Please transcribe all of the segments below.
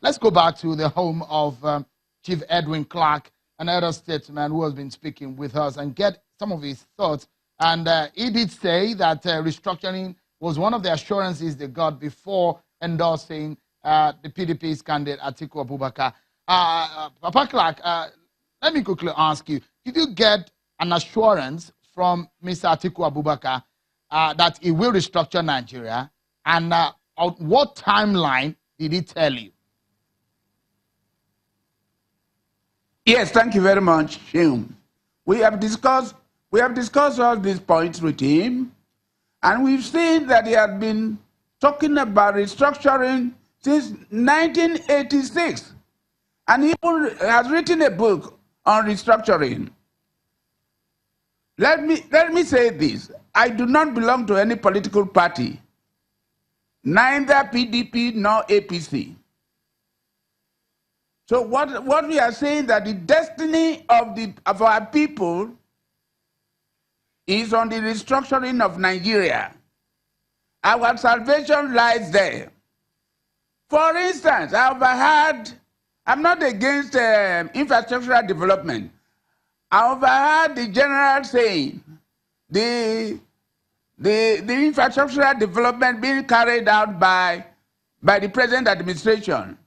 let's go back to the home of Chief Edwin Clark, an elder statesman who has been speaking with us, and get some of his thoughts. And he did say that restructuring was one of the assurances they got before endorsing the PDP's candidate Atiku Abubakar. Papa Clark, let me quickly ask you, did you get an assurance from Mr. Atiku Abubakar that he will restructure Nigeria? And on what timeline did he tell you? Yes, thank you very much, Shim. We have discussed all these points with him, and we've seen that he has been talking about restructuring since 1986, and he even has written a book on restructuring. Let me say this: I do not belong to any political party, neither PDP nor APC. So what we are saying that the destiny of our people is on the restructuring of Nigeria. Our salvation lies there. For instance, I'm not against infrastructural development. I overheard the general saying the infrastructural development being carried out by the present administration.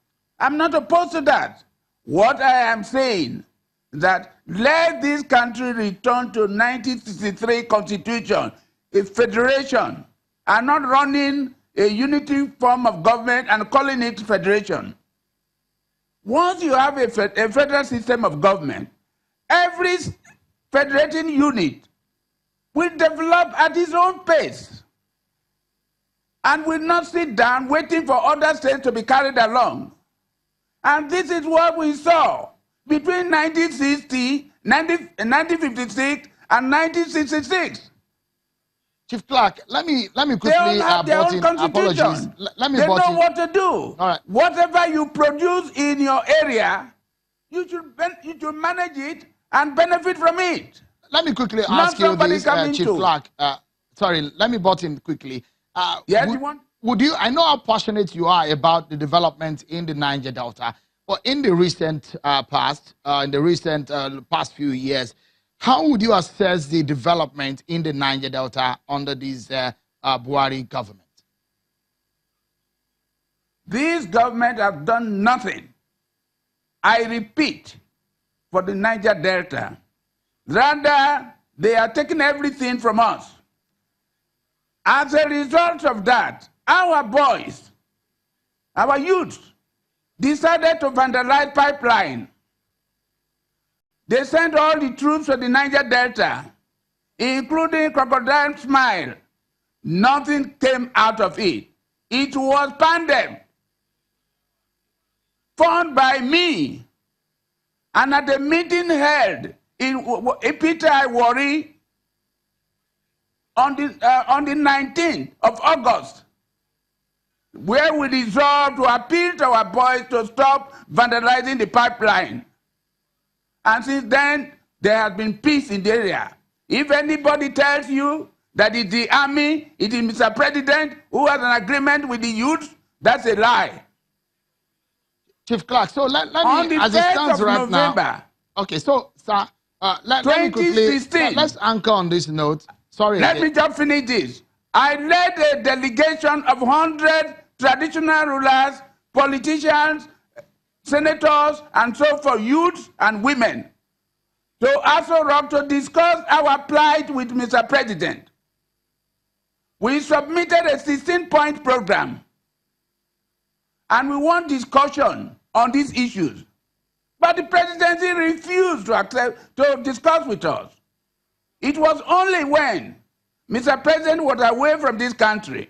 I'm not opposed to that. What I am saying is that let this country return to 1963 constitution, a federation, and not running a unity form of government and calling it federation. Once you have a federal system of government, every federating unit will develop at its own pace and will not sit down waiting for other states to be carried along. And this is what we saw between 1956 and 1966. Chief Clark, let me quickly they all have their own constitution. They know what to do. All right. Whatever you produce in your area, you should manage it and benefit from it. Let me quickly ask you this, Chief Clark. Sorry, let me butt in quickly. Yes, would you? I know how passionate you are about the development in the Niger Delta, but in the recent past few years, how would you assess the development in the Niger Delta under this Buhari government? This government has done nothing. I repeat, for the Niger Delta. Rather, they are taking everything from us. As a result of that, our boys, our youth, decided to vandalize pipeline. They sent all the troops to the Niger Delta, including Crocodile Smile. Nothing came out of it. It was pandemic, funded by me. And at the meeting held in Peter Iwari on the 19th of August, where we resolved to appeal to our boys to stop vandalizing the pipeline. And since then, there has been peace in the area. If anybody tells you that it's the army, it is Mr. President who has an agreement with the youth, that's a lie. Chief Clark, so let me, as it stands right now. Okay, so, sir, let me quickly, let's anchor on this note. Sorry. Let me just finish this. I led a delegation of 100 traditional rulers, politicians, senators, and so forth, youths and women, to Aso Rock to discuss our plight with Mr. President. We submitted a 16-point program, and we want discussion on these issues. But the presidency refused to discuss with us. It was only when Mr. President was away from this country,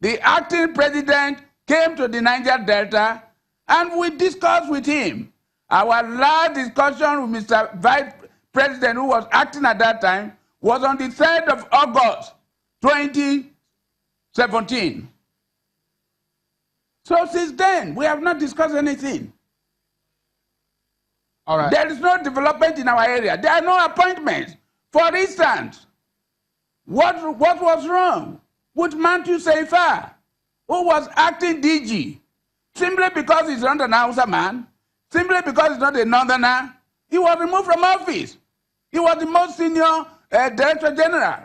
the acting president came to the Niger Delta, and we discussed with him. Our last discussion with Mr. Vice President, who was acting at that time, was on the 3rd of August, 2017. So since then, we have not discussed anything. All right. There is no development in our area. There are no appointments. For instance, what was wrong with Mantu Seifa, who was acting DG? simply because he's not an Hausa man, simply because he's not a northerner, he was removed from office. He was the most senior Director General.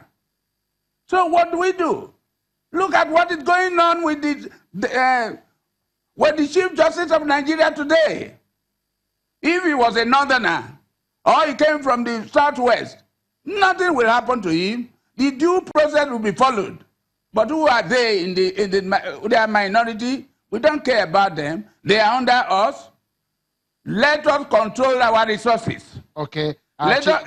So what do? Look at what is going on with the Chief Justice of Nigeria today. If he was a northerner or he came from the southwest, nothing will happen to him. The due process will be followed. But who are they they are minority? We don't care about them. They are under us. Let us control our resources. Okay.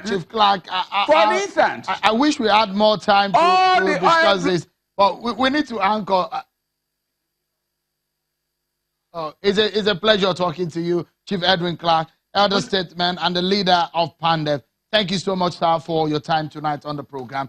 Chief Clark, for instance, I wish we had more time to discuss this, but we need to anchor. It's a pleasure talking to you, Chief Edwin Clark, elder statesman and the leader of PANDEF. Thank you so much, sir, for your time tonight on the program.